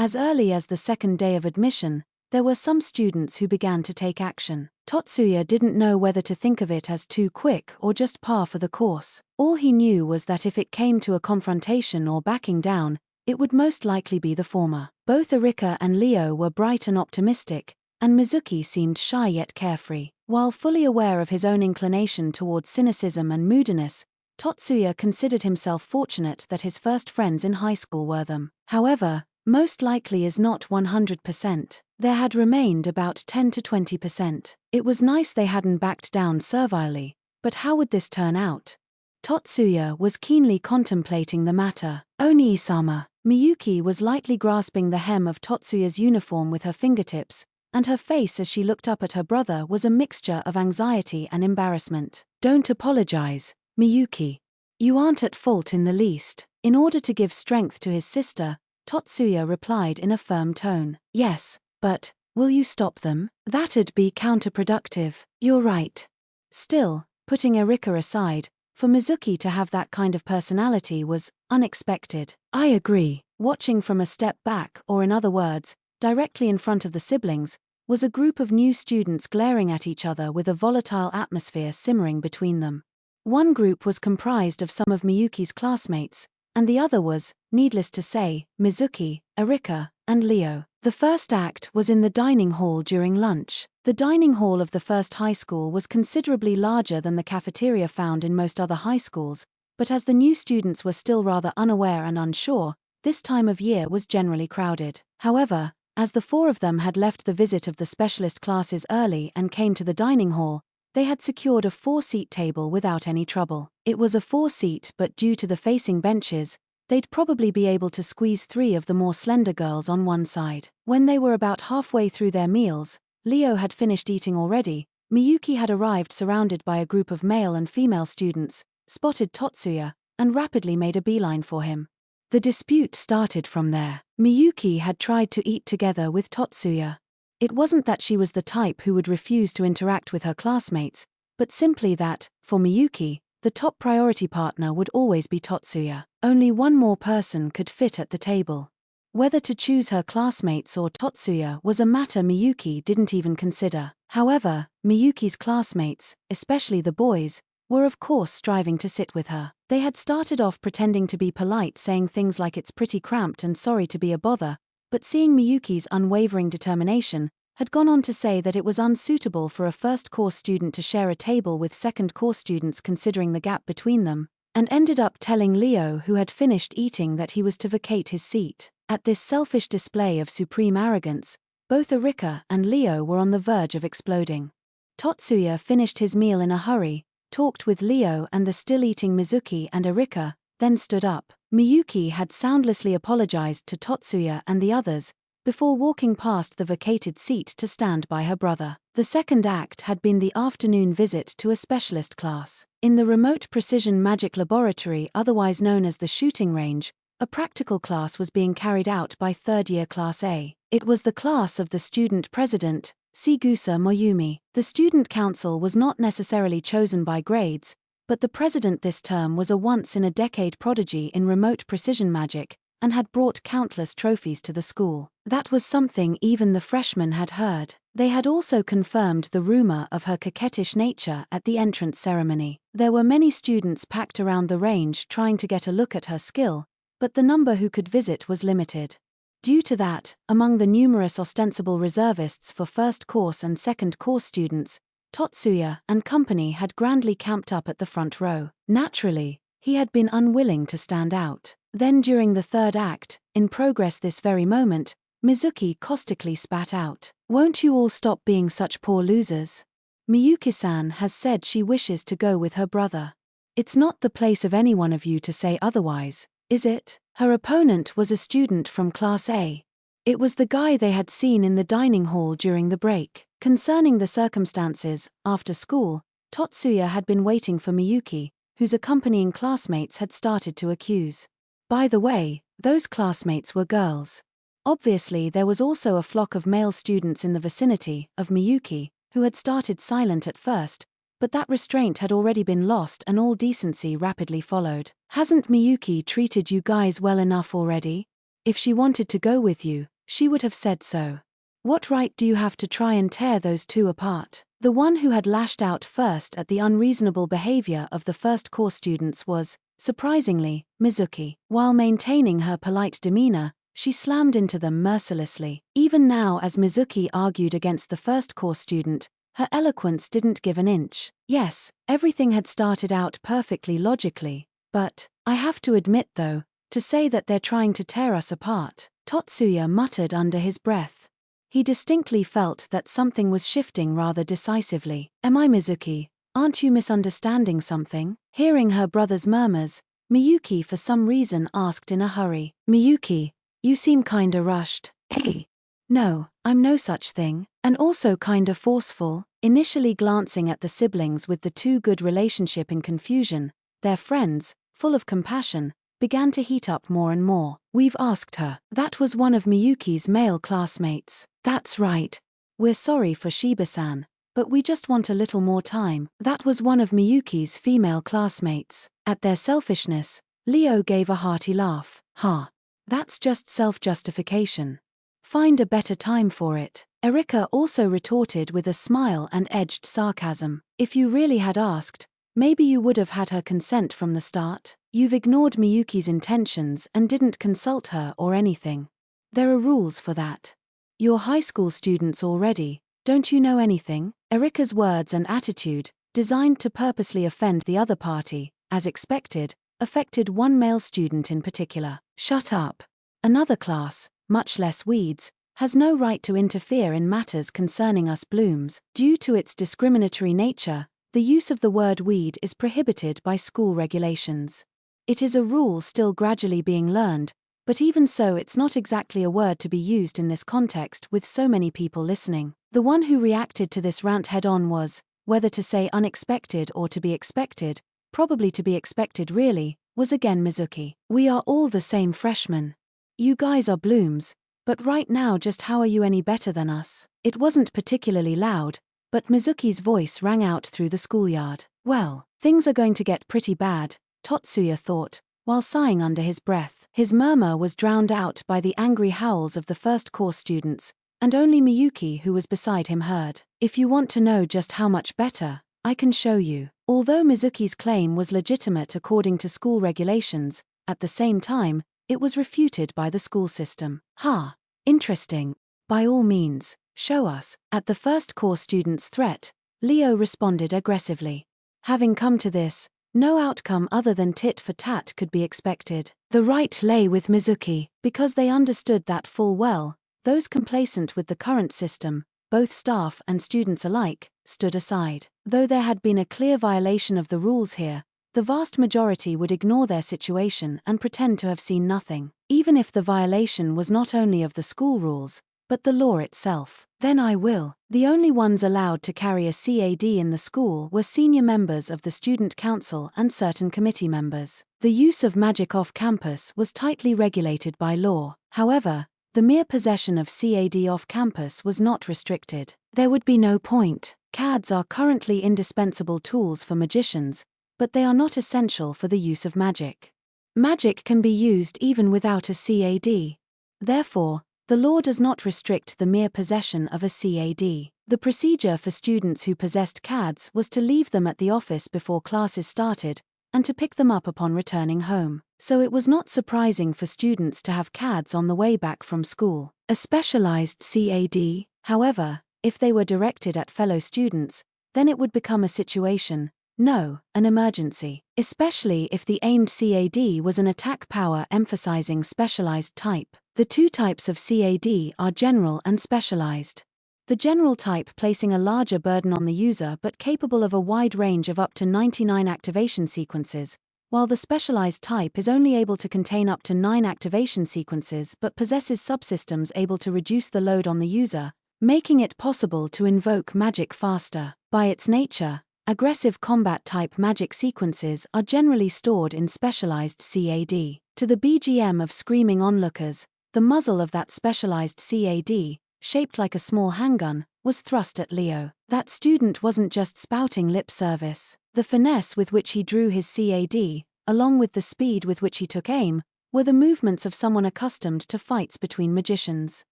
As early as the second day of admission, there were some students who began to take action. Tatsuya didn't know whether to think of it as too quick or just par for the course. All he knew was that if it came to a confrontation or backing down, it would most likely be the former. Both Erika and Leo were bright and optimistic, and Mizuki seemed shy yet carefree. While fully aware of his own inclination towards cynicism and moodiness, Tatsuya considered himself fortunate that his first friends in high school were them. However, most likely is not 100%. There had remained about 10 to 20%. It was nice they hadn't backed down servilely, but how would this turn out? Tatsuya was keenly contemplating the matter. Oni-sama. Miyuki was lightly grasping the hem of Tatsuya's uniform with her fingertips, and her face as she looked up at her brother was a mixture of anxiety and embarrassment. Don't apologize, Miyuki. You aren't at fault in the least. In order to give strength to his sister, Tatsuya replied in a firm tone. Yes, but, will you stop them? That'd be counterproductive. You're right. Still, putting Erika aside, for Mizuki to have that kind of personality was unexpected. I agree. Watching from a step back, or in other words, directly in front of the siblings, was a group of new students glaring at each other with a volatile atmosphere simmering between them. One group was comprised of some of Miyuki's classmates, and the other was, needless to say, Mizuki, Erika, and Leo. The first act was in the dining hall during lunch. The dining hall of the first high school was considerably larger than the cafeteria found in most other high schools, but as the new students were still rather unaware and unsure, this time of year was generally crowded. However, as the four of them had left the visit of the specialist classes early and came to the dining hall, they had secured a 4-seat table without any trouble. It was a 4-seat, but due to the facing benches, they'd probably be able to squeeze 3 of the more slender girls on one side. When they were about halfway through their meals, Leo had finished eating already, Miyuki had arrived surrounded by a group of male and female students, spotted Tatsuya, and rapidly made a beeline for him. The dispute started from there. Miyuki had tried to eat together with Tatsuya. It wasn't that she was the type who would refuse to interact with her classmates, but simply that, for Miyuki, the top priority partner would always be Tatsuya. Only one more person could fit at the table. Whether to choose her classmates or Tatsuya was a matter Miyuki didn't even consider. However, Miyuki's classmates, especially the boys, were of course striving to sit with her. They had started off pretending to be polite, saying things like it's pretty cramped and sorry to be a bother, but seeing Miyuki's unwavering determination, had gone on to say that it was unsuitable for a first-course student to share a table with second-course students considering the gap between them, and ended up telling Leo, who had finished eating, that he was to vacate his seat. At this selfish display of supreme arrogance, both Erika and Leo were on the verge of exploding. Tatsuya finished his meal in a hurry, talked with Leo and the still-eating Mizuki and Erika, then stood up. Miyuki had soundlessly apologized to Tatsuya and the others, before walking past the vacated seat to stand by her brother. The second act had been the afternoon visit to a specialist class. In the remote precision magic laboratory, otherwise known as the shooting range, a practical class was being carried out by third-year Class A. It was the class of the student president, Sigusa Moyumi. The student council was not necessarily chosen by grades, but the president this term was a once-in-a-decade prodigy in remote precision magic, and had brought countless trophies to the school. That was something even the freshmen had heard. They had also confirmed the rumor of her coquettish nature at the entrance ceremony. There were many students packed around the range trying to get a look at her skill, but the number who could visit was limited. Due to that, among the numerous ostensible reservists for first-course and second-course students, Tatsuya and company had grandly camped up at the front row. Naturally, he had been unwilling to stand out. Then during the third act, in progress this very moment, Mizuki caustically spat out. Won't you all stop being such poor losers? Miyuki-san has said she wishes to go with her brother. It's not the place of any one of you to say otherwise, is it? Her opponent was a student from Class A. It was the guy they had seen in the dining hall during the break. Concerning the circumstances, after school, Tatsuya had been waiting for Miyuki, whose accompanying classmates had started to accuse. By the way, those classmates were girls. Obviously there was also a flock of male students in the vicinity of Miyuki, who had started silent at first, but that restraint had already been lost and all decency rapidly followed. Hasn't Miyuki treated you guys well enough already? If she wanted to go with you, she would have said so. What right do you have to try and tear those two apart? The one who had lashed out first at the unreasonable behavior of the first course students was, surprisingly, Mizuki. While maintaining her polite demeanor, she slammed into them mercilessly. Even now, as Mizuki argued against the first course student, her eloquence didn't give an inch. Yes, everything had started out perfectly logically, but, I have to admit though, to say that they're trying to tear us apart, Tatsuya muttered under his breath. He distinctly felt that something was shifting rather decisively. Am I Mizuki? Aren't you misunderstanding something? Hearing her brother's murmurs, Miyuki for some reason asked in a hurry. Miyuki, you seem kinda rushed. Hey. No, I'm no such thing, and also kinda forceful. Initially glancing at the siblings with the too good relationship in confusion, their friends, full of compassion, began to heat up more and more. We've asked her. That was one of Miyuki's male classmates. That's right. We're sorry for Shiba-san, but we just want a little more time. That was one of Miyuki's female classmates. At their selfishness, Leo gave a hearty laugh. Ha. That's just self-justification. Find a better time for it. Erika also retorted with a smile and edged sarcasm. If you really had asked, maybe you would have had her consent from the start. You've ignored Miyuki's intentions and didn't consult her or anything. There are rules for that. You're high school students already, don't you know anything? Erika's words and attitude, designed to purposely offend the other party, as expected, affected one male student in particular. Shut up. Another class, much less weeds, has no right to interfere in matters concerning us blooms. Due to its discriminatory nature, the use of the word weed is prohibited by school regulations. It is a rule still gradually being learned, but even so it's not exactly a word to be used in this context with so many people listening. The one who reacted to this rant head-on was, whether to say unexpected or to be expected, probably to be expected really, was again Mizuki. We are all the same freshmen. You guys are blooms, but right now just how are you any better than us? It wasn't particularly loud, but Mizuki's voice rang out through the schoolyard. Well, things are going to get pretty bad, Tatsuya thought, while sighing under his breath. His murmur was drowned out by the angry howls of the first course students, and only Miyuki who was beside him heard. If you want to know just how much better, I can show you. Although Mizuki's claim was legitimate according to school regulations, at the same time, it was refuted by the school system. Ha! Interesting. By all means, show us. At the first course student's threat, Leo responded aggressively. Having come to this, no outcome other than tit for tat could be expected. The right lay with Mizuki, because they understood that full well, those complacent with the current system, both staff and students alike, stood aside. Though there had been a clear violation of the rules here, the vast majority would ignore their situation and pretend to have seen nothing, even if the violation was not only of the school rules, but the law itself. Then I will. The only ones allowed to carry a CAD in the school were senior members of the student council and certain committee members. The use of magic off campus was tightly regulated by law. However, the mere possession of CAD off campus was not restricted. There would be no point. CADs are currently indispensable tools for magicians, but they are not essential for the use of magic. Magic can be used even without a CAD. Therefore, the law does not restrict the mere possession of a CAD. The procedure for students who possessed CADs was to leave them at the office before classes started, and to pick them up upon returning home. So it was not surprising for students to have CADs on the way back from school. A specialized CAD, however, if they were directed at fellow students, then it would become a situation, no, an emergency, especially if the aimed CAD was an attack power emphasizing specialized type. The two types of CAD are general and specialized. The general type placing a larger burden on the user but capable of a wide range of up to 99 activation sequences, while the specialized type is only able to contain up to 9 activation sequences but possesses subsystems able to reduce the load on the user, making it possible to invoke magic faster. By its nature, aggressive combat-type magic sequences are generally stored in specialized CAD. To the BGM of screaming onlookers, the muzzle of that specialized CAD, shaped like a small handgun, was thrust at Leo. That student wasn't just spouting lip service. The finesse with which he drew his CAD, along with the speed with which he took aim, were the movements of someone accustomed to fights between magicians.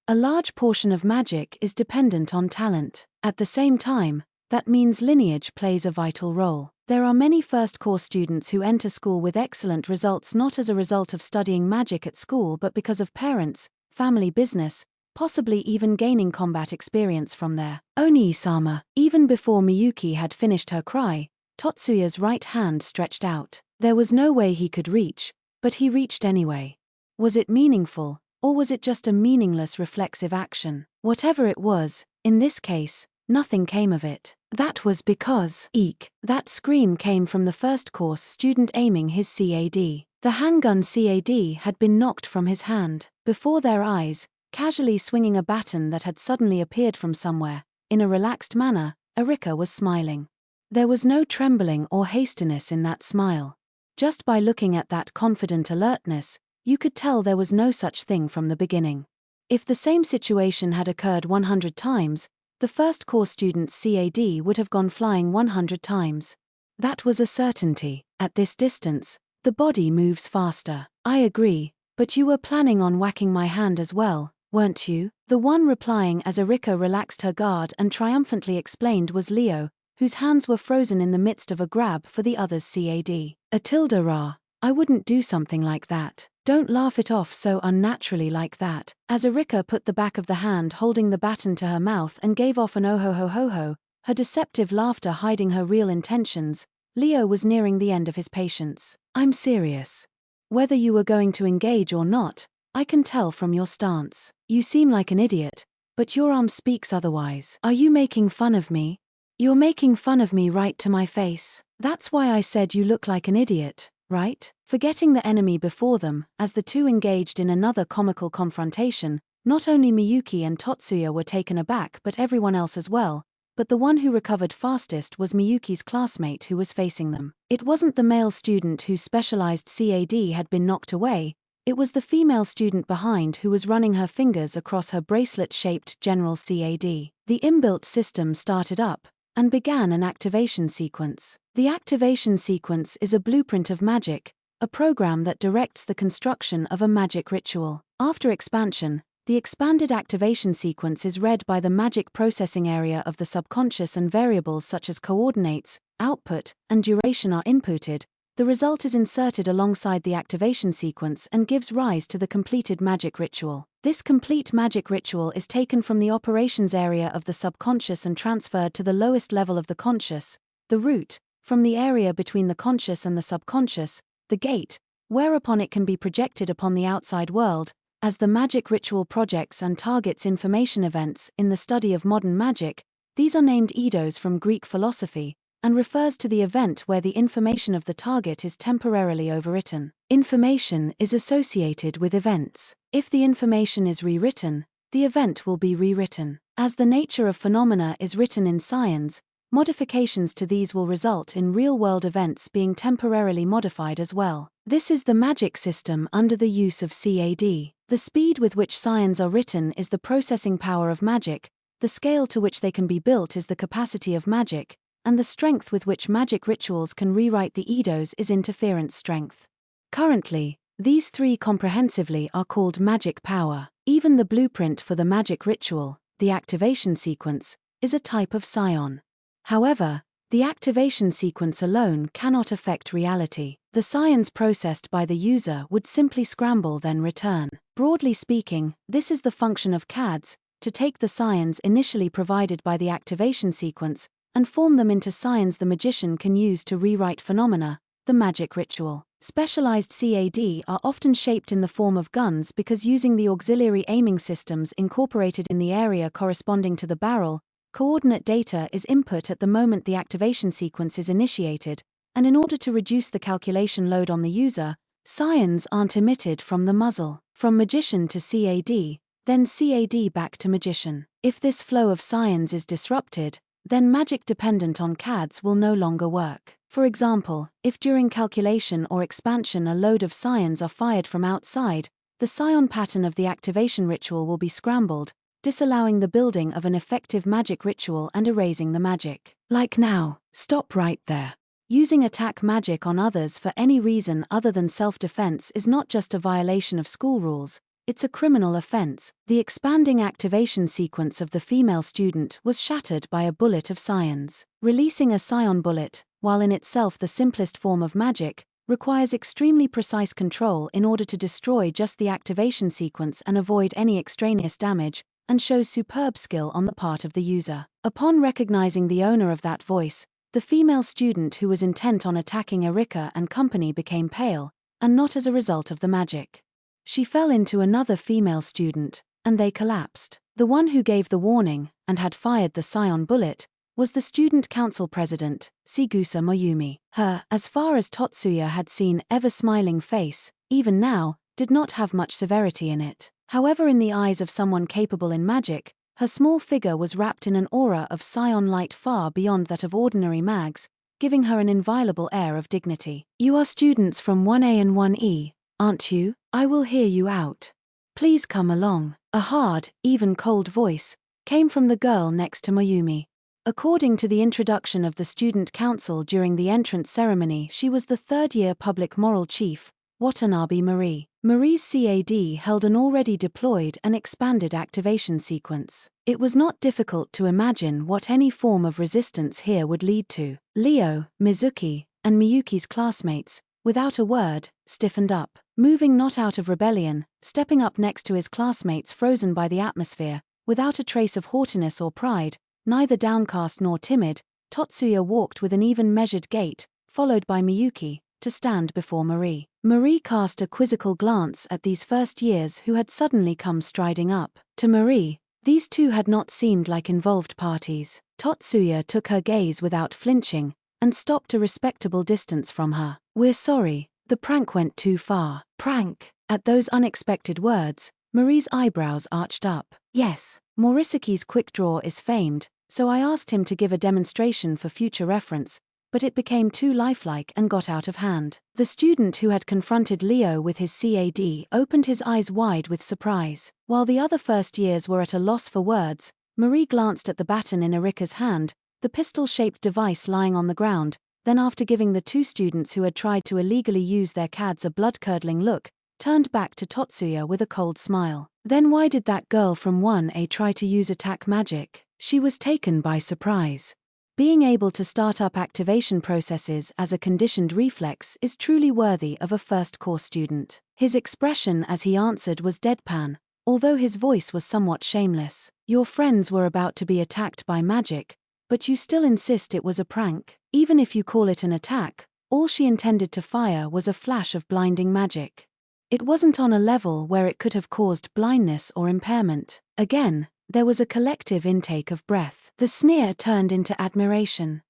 A large portion of magic is dependent on talent. At the same time, that means lineage plays a vital role. There are many first-course students who enter school with excellent results not as a result of studying magic at school but because of parents, family business, possibly even gaining combat experience from there. Oni-sama. Even before Miyuki had finished her cry, Totsuya's right hand stretched out. There was no way he could reach, but he reached anyway. Was it meaningful, or was it just a meaningless reflexive action? Whatever it was, in this case, nothing came of it. That was because, eek, that scream came from the first-course student aiming his CAD. The handgun CAD had been knocked from his hand. Before their eyes, casually swinging a baton that had suddenly appeared from somewhere, in a relaxed manner, Erika was smiling. There was no trembling or hastiness in that smile. Just by looking at that confident alertness, you could tell there was no such thing from the beginning. If the same situation had occurred 100 times, the first-course student's CAD would have gone flying 100 times. That was a certainty. At this distance, the body moves faster. I agree, but you were planning on whacking my hand as well, weren't you? The one replying as Erika relaxed her guard and triumphantly explained was Leo, whose hands were frozen in the midst of a grab for the other's CAD. Atilda Ra, I wouldn't do something like that. Don't laugh it off so unnaturally like that. As Erika put the back of the hand holding the baton to her mouth and gave off an oh-ho-ho-ho-ho, her deceptive laughter hiding her real intentions, Leo was nearing the end of his patience. I'm serious. Whether you were going to engage or not, I can tell from your stance. You seem like an idiot, but your arm speaks otherwise. Are you making fun of me? You're making fun of me right to my face. That's why I said you look like an idiot, right? Forgetting the enemy before them, as the two engaged in another comical confrontation, not only Miyuki and Totsuya were taken aback but everyone else as well, but the one who recovered fastest was Miyuki's classmate who was facing them. It wasn't the male student whose specialized CAD had been knocked away, it was the female student behind who was running her fingers across her bracelet-shaped general CAD. The inbuilt system started up and began an activation sequence. The activation sequence is a blueprint of magic, a program that directs the construction of a magic ritual. After expansion, the expanded activation sequence is read by the magic processing area of the subconscious and variables such as coordinates, output, and duration are inputted. The result is inserted alongside the activation sequence and gives rise to the completed magic ritual. This complete magic ritual is taken from the operations area of the subconscious and transferred to the lowest level of the conscious, the root, from the area between the conscious and the subconscious, the gate, whereupon it can be projected upon the outside world. As the magic ritual projects and targets information events in the study of modern magic, these are named eidos from Greek philosophy, and refers to the event where the information of the target is temporarily overwritten. Information is associated with events. If the information is rewritten, the event will be rewritten. As the nature of phenomena is written in science, modifications to these will result in real-world events being temporarily modified as well. This is the magic system under the use of CAD. The speed with which science are written is the processing power of magic, the scale to which they can be built is the capacity of magic, and the strength with which magic rituals can rewrite the eidos is interference strength. Currently, these three comprehensively are called magic power. Even the blueprint for the magic ritual, the activation sequence, is a type of scion. However, the activation sequence alone cannot affect reality. The scions processed by the user would simply scramble then return. Broadly speaking, this is the function of CADs, to take the scions initially provided by the activation sequence, and form them into scions the magician can use to rewrite phenomena, the magic ritual. Specialized CAD are often shaped in the form of guns because using the auxiliary aiming systems incorporated in the area corresponding to the barrel, coordinate data is input at the moment the activation sequence is initiated, and in order to reduce the calculation load on the user, scions aren't emitted from the muzzle. From magician to CAD, then CAD back to magician. If this flow of scions is disrupted, then magic dependent on CADs will no longer work. For example, if during calculation or expansion a load of scions are fired from outside, the scion pattern of the activation ritual will be scrambled, disallowing the building of an effective magic ritual and erasing the magic. Like now. Stop right there. Using attack magic on others for any reason other than self-defense is not just a violation of school rules, it's a criminal offense. The expanding activation sequence of the female student was shattered by a bullet of scions. Releasing a scion bullet, while in itself the simplest form of magic, requires extremely precise control in order to destroy just the activation sequence and avoid any extraneous damage, and shows superb skill on the part of the user. Upon recognizing the owner of that voice, the female student who was intent on attacking Erika and company became pale, and not as a result of the magic. She fell into another female student, and they collapsed. The one who gave the warning, and had fired the scion bullet, was the student council president, Chigusa Mayumi. Her, as far as Totsuya had seen, ever-smiling face, even now, did not have much severity in it. However, in the eyes of someone capable in magic, her small figure was wrapped in an aura of scion light far beyond that of ordinary mags, giving her an inviolable air of dignity. "You are students from 1A and 1E, aren't you? I will hear you out. Please come along." A hard, even cold voice came from the girl next to Mayumi. According to the introduction of the student council during the entrance ceremony, she was the third-year public moral chief, Watanabe Marie. Marie's CAD held an already deployed and expanded activation sequence. It was not difficult to imagine what any form of resistance here would lead to. Leo, Mizuki, and Miyuki's classmates, without a word, stiffened up. Moving not out of rebellion, stepping up next to his classmates frozen by the atmosphere, without a trace of haughtiness or pride, neither downcast nor timid, Totsuya walked with an even measured gait, followed by Miyuki, to stand before Marie. Marie cast a quizzical glance at these first years who had suddenly come striding up. To Marie, these two had not seemed like involved parties. Totsuya took her gaze without flinching, and stopped a respectable distance from her. "We're sorry, the prank went too far." "Prank?" At those unexpected words, Marie's eyebrows arched up. "Yes, Morisuki's quick draw is famed, so I asked him to give a demonstration for future reference, but it became too lifelike and got out of hand." The student who had confronted Leo with his CAD opened his eyes wide with surprise. While the other first years were at a loss for words, Marie glanced at the baton in Erika's hand, the pistol-shaped device lying on the ground, then after giving the two students who had tried to illegally use their CADs a blood-curdling look, turned back to Totsuya with a cold smile. "Then why did that girl from 1A try to use attack magic?" She was taken by surprise. Being able to start up activation processes as a conditioned reflex is truly worthy of a first-course student. His expression as he answered was deadpan, although his voice was somewhat shameless. "Your friends were about to be attacked by magic, but you still insist it was a prank? Even if you call it an attack, all she intended to fire was a flash of blinding magic. It wasn't on a level where it could have caused blindness or impairment." Again, there was a collective intake of breath. The sneer turned into admiration.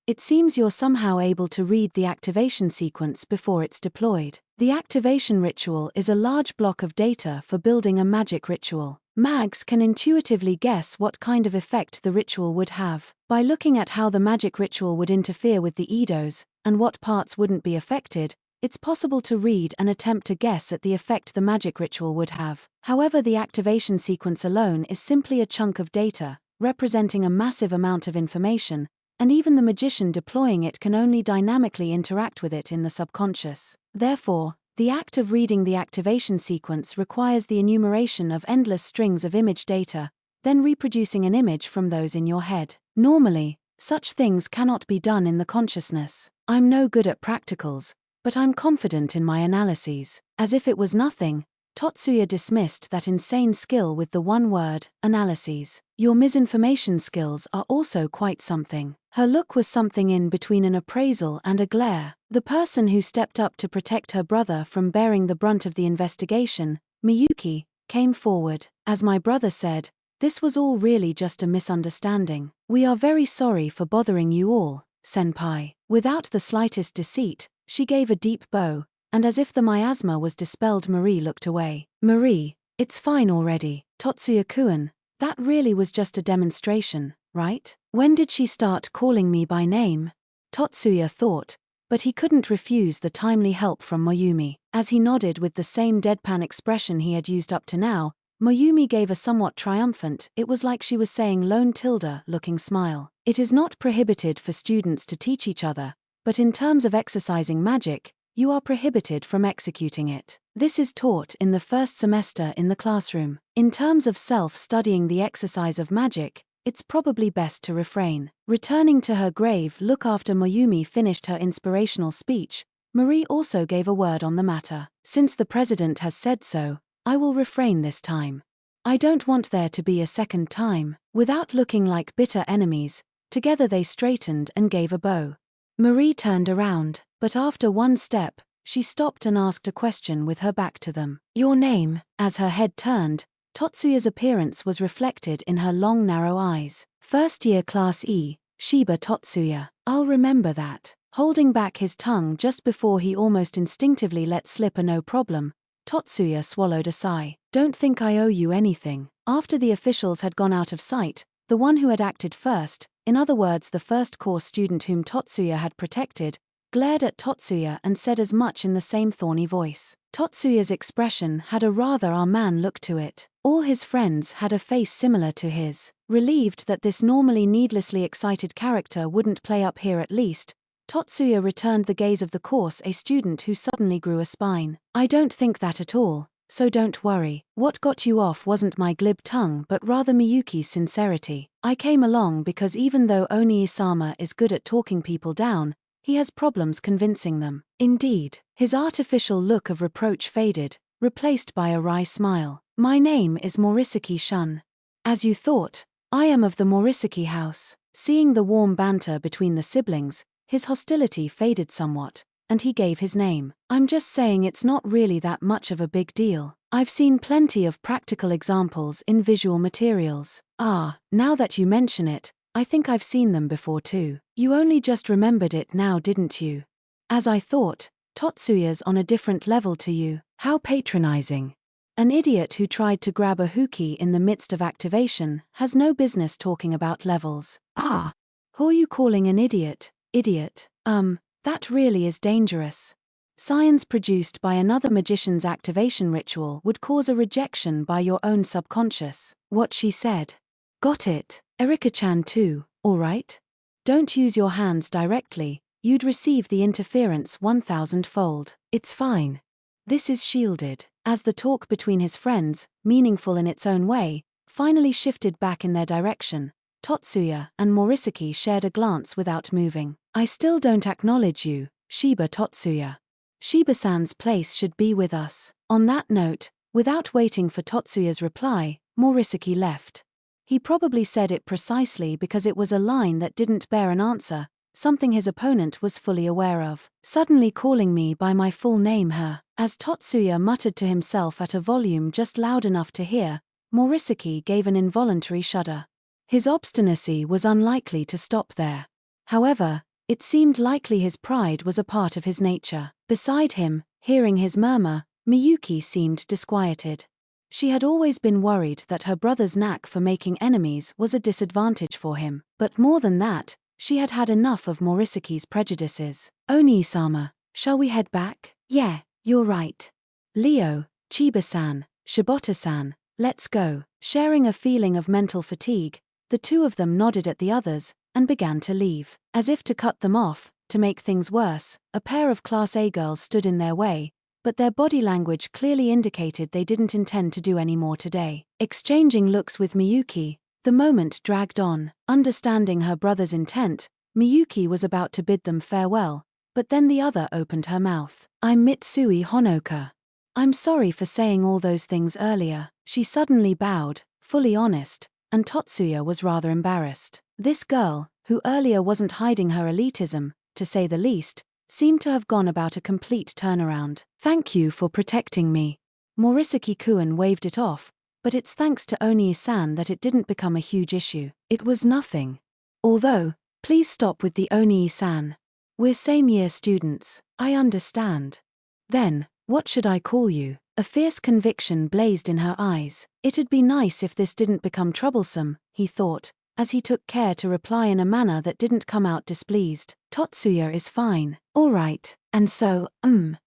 It seems you're somehow able to read the activation sequence before it's deployed." The activation ritual is a large block of data for building a magic ritual. Mags can intuitively guess what kind of effect the ritual would have. By looking at how the magic ritual would interfere with the Edos, and what parts wouldn't be affected, it's possible to read and attempt to guess at the effect the magic ritual would have. However, the activation sequence alone is simply a chunk of data, representing a massive amount of information, and even the magician deploying it can only dynamically interact with it in the subconscious. Therefore, the act of reading the activation sequence requires the enumeration of endless strings of image data, then reproducing an image from those in your head. Normally, such things cannot be done in the consciousness. "I'm no good at practicals, but I'm confident in my analyses." As if it was nothing, Totsuya dismissed that insane skill with the one word, analyses. "Your misinformation skills are also quite something." Her look was something in between an appraisal and a glare. The person who stepped up to protect her brother from bearing the brunt of the investigation, Miyuki, came forward. "As my brother said, this was all really just a misunderstanding. We are very sorry for bothering you all, senpai." Without the slightest deceit, she gave a deep bow, and as if the miasma was dispelled, Marie looked away. "Marie, it's fine already. Totsuya-kun, that really was just a demonstration, right? When did she start calling me by name?" Totsuya thought, but he couldn't refuse the timely help from Mayumi. As he nodded with the same deadpan expression he had used up to now, Mayumi gave a somewhat triumphant, it was like she was saying lone tilde looking smile. "It is not prohibited for students to teach each other, but in terms of exercising magic, you are prohibited from executing it. This is taught in the first semester in the classroom. In terms of self-studying the exercise of magic, it's probably best to refrain. Returning to her grave look after Mayumi finished her inspirational speech, Marie also gave a word on the matter. Since the president has said so, I will refrain this time. I don't want there to be a second time. Without looking like bitter enemies, together they straightened and gave a bow. Marie turned around, but after one step, she stopped and asked a question with her back to them. Your name? As her head turned, Totsuya's appearance was reflected in her long narrow eyes. First year Class E, Shiba Totsuya. I'll remember that. Holding back his tongue just before he almost instinctively let slip a no problem, Totsuya swallowed a sigh. Don't think I owe you anything. After the officials had gone out of sight, the one who had acted first, in other words the first course student whom Totsuya had protected, glared at Totsuya and said as much in the same thorny voice. Totsuya's expression had a rather man look to it. All his friends had a face similar to his. Relieved that this normally needlessly excited character wouldn't play up here at least, Totsuya returned the gaze of the course a student who suddenly grew a spine. I don't think that at all, so don't worry. What got you off wasn't my glib tongue but rather Miyuki's sincerity. I came along because even though Oni-sama is good at talking people down, he has problems convincing them. Indeed, his artificial look of reproach faded, replaced by a wry smile. My name is Morisaki Shun. As you thought, I am of the Morisaki house. Seeing the warm banter between the siblings, his hostility faded somewhat, and he gave his name. I'm just saying it's not really that much of a big deal. I've seen plenty of practical examples in visual materials. Now that you mention it, I think I've seen them before too. You only just remembered it now, didn't you? As I thought, Totsuya's on a different level to you. How patronizing. An idiot who tried to grab a hookie in the midst of activation has no business talking about levels. Who are you calling an idiot? Idiot. That really is dangerous. Science produced by another magician's activation ritual would cause a rejection by your own subconscious. What she said. Got it. Erika-chan too, alright? Don't use your hands directly, you'd receive the interference 1000-fold. It's fine. This is shielded. As the talk between his friends, meaningful in its own way, finally shifted back in their direction, Totsuya and Morisaki shared a glance without moving. I still don't acknowledge you, Shiba Totsuya. Shiba-san's place should be with us. On that note, without waiting for Totsuya's reply, Morisaki left. He probably said it precisely because it was a line that didn't bear an answer, something his opponent was fully aware of. Suddenly calling me by my full name, her. As Totsuya muttered to himself at a volume just loud enough to hear, Morisaki gave an involuntary shudder. His obstinacy was unlikely to stop there. However, it seemed likely his pride was a part of his nature. Beside him, hearing his murmur, Miyuki seemed disquieted. She had always been worried that her brother's knack for making enemies was a disadvantage for him, but more than that, she had had enough of Morisaki's prejudices. Oni-sama, shall we head back? Yeah, you're right. Leo, Chiba-san, Shibata-san, let's go. Sharing a feeling of mental fatigue, the two of them nodded at the others and began to leave. As if to cut them off, to make things worse, a pair of Class A girls stood in their way, but their body language clearly indicated they didn't intend to do any more today. Exchanging looks with Miyuki, the moment dragged on. Understanding her brother's intent, Miyuki was about to bid them farewell, but then the other opened her mouth. I'm Mitsui Honoka. I'm sorry for saying all those things earlier. She suddenly bowed, fully honest, and Totsuya was rather embarrassed. This girl, who earlier wasn't hiding her elitism, to say the least, seemed to have gone about a complete turnaround. Thank you for protecting me. Morisaki-kun waved it off, but it's thanks to Oni-san that it didn't become a huge issue. It was nothing. Although, please stop with the Oni-san. We're same-year students, I understand. Then, what should I call you? A fierce conviction blazed in her eyes. It'd be nice if this didn't become troublesome, he thought, as he took care to reply in a manner that didn't come out displeased. Totsuya is fine. All right. And so,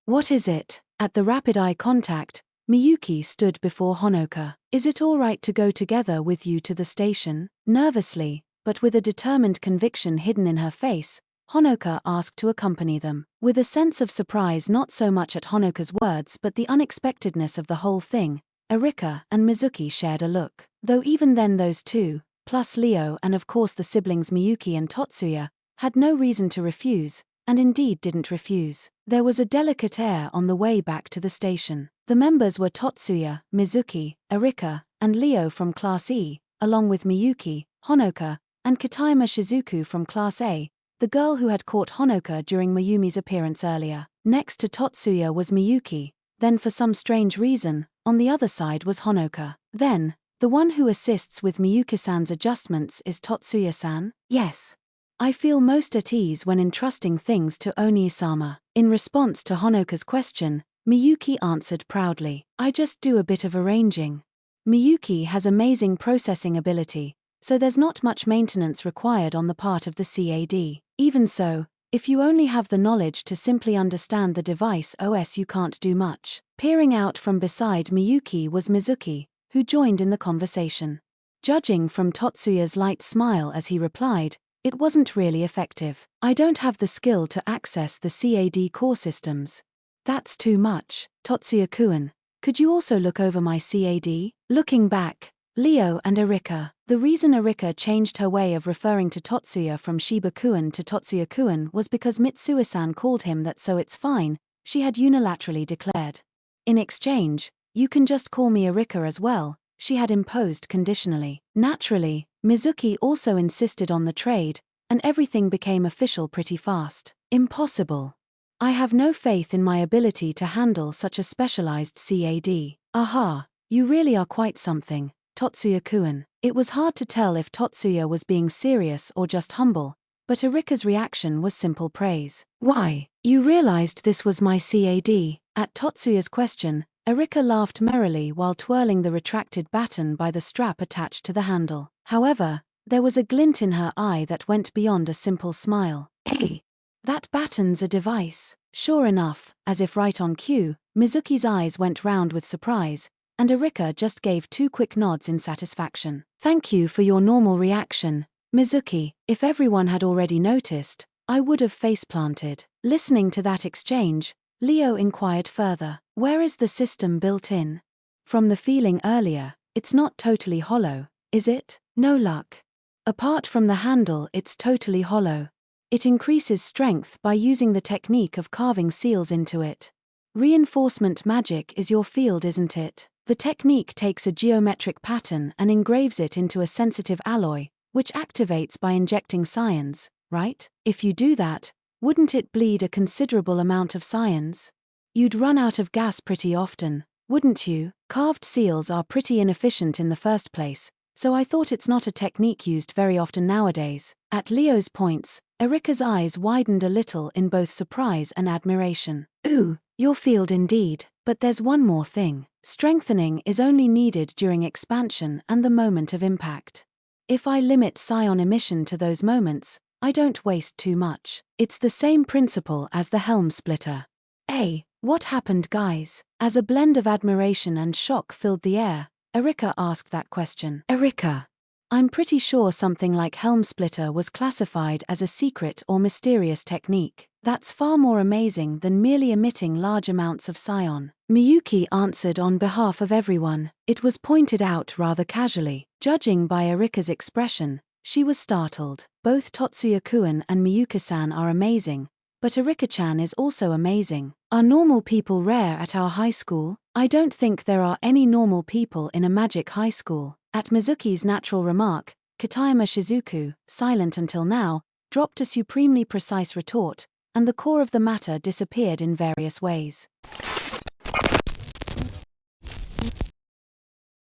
what is it? At the rapid eye contact, Miyuki stood before Honoka. Is it all right to go together with you to the station? Nervously, but with a determined conviction hidden in her face, Honoka asked to accompany them. With a sense of surprise not so much at Honoka's words but the unexpectedness of the whole thing, Erika and Mizuki shared a look. Though even then those two, plus Leo and of course the siblings Miyuki and Totsuya, had no reason to refuse, and indeed didn't refuse. There was a delicate air on the way back to the station. The members were Totsuya, Mizuki, Erika, and Leo from Class E, along with Miyuki, Honoka, and Katayama Shizuku from Class A, the girl who had caught Honoka during Mayumi's appearance earlier. Next to Totsuya was Miyuki, then for some strange reason, on the other side was Honoka. Then, the one who assists with Miyuki-san's adjustments is Totsuya-san? Yes. I feel most at ease when entrusting things to Oni-sama. In response to Honoka's question, Miyuki answered proudly, I just do a bit of arranging. Miyuki has amazing processing ability, so there's not much maintenance required on the part of the CAD. Even so, if you only have the knowledge to simply understand the device OS, you can't do much. Peering out from beside Miyuki was Mizuki, who joined in the conversation. Judging from Totsuya's light smile as he replied, it wasn't really effective. I don't have the skill to access the CAD core systems. That's too much. Totsuya-kun, could you also look over my CAD? Looking back, Leo and Erika. The reason Erika changed her way of referring to Totsuya from Shiba-kun to Totsuya-kun was because Mitsuo-san called him that, so it's fine, she had unilaterally declared. In exchange, you can just call me Erika as well, she had imposed conditionally. Naturally, Mizuki also insisted on the trade, and everything became official pretty fast. Impossible. I have no faith in my ability to handle such a specialized CAD. Aha, you really are quite something, Totsuya-kun. It was hard to tell if Totsuya was being serious or just humble, but Erika's reaction was simple praise. Why, you realized this was my CAD? At Totsuya's question, Erika laughed merrily while twirling the retracted baton by the strap attached to the handle. However, there was a glint in her eye that went beyond a simple smile. Hey, that baton's a device. Sure enough, as if right on cue, Mizuki's eyes went round with surprise, and Erika just gave two quick nods in satisfaction. Thank you for your normal reaction, Mizuki. If everyone had already noticed, I would have face-planted. Listening to that exchange, Leo inquired further, where is the system built in? From the feeling earlier, it's not totally hollow, is it? No luck. Apart from the handle, it's totally hollow. It increases strength by using the technique of carving seals into it. Reinforcement magic is your field, isn't it? The technique takes a geometric pattern and engraves it into a sensitive alloy, which activates by injecting cyans, right? If you do that, wouldn't it bleed a considerable amount of cyans? You'd run out of gas pretty often, wouldn't you? Carved seals are pretty inefficient in the first place, so I thought it's not a technique used very often nowadays. At Leo's points, Erika's eyes widened a little in both surprise and admiration. Ooh, your field indeed, but there's one more thing. Strengthening is only needed during expansion and the moment of impact. If I limit scion emission to those moments, I don't waste too much. It's the same principle as the helm splitter. Hey, what happened, guys? As a blend of admiration and shock filled the air, Erika asked that question. Erika, I'm pretty sure something like helm splitter was classified as a secret or mysterious technique. That's far more amazing than merely emitting large amounts of scion. Miyuki answered on behalf of everyone. It was pointed out rather casually. Judging by Erika's expression, she was startled. Both Totsuya-kun and Miyuki-san are amazing, but Erika-chan is also amazing. Are normal people rare at our high school? I don't think there are any normal people in a magic high school. At Mizuki's natural remark, Katayama Shizuku, silent until now, dropped a supremely precise retort, and the core of the matter disappeared in various ways.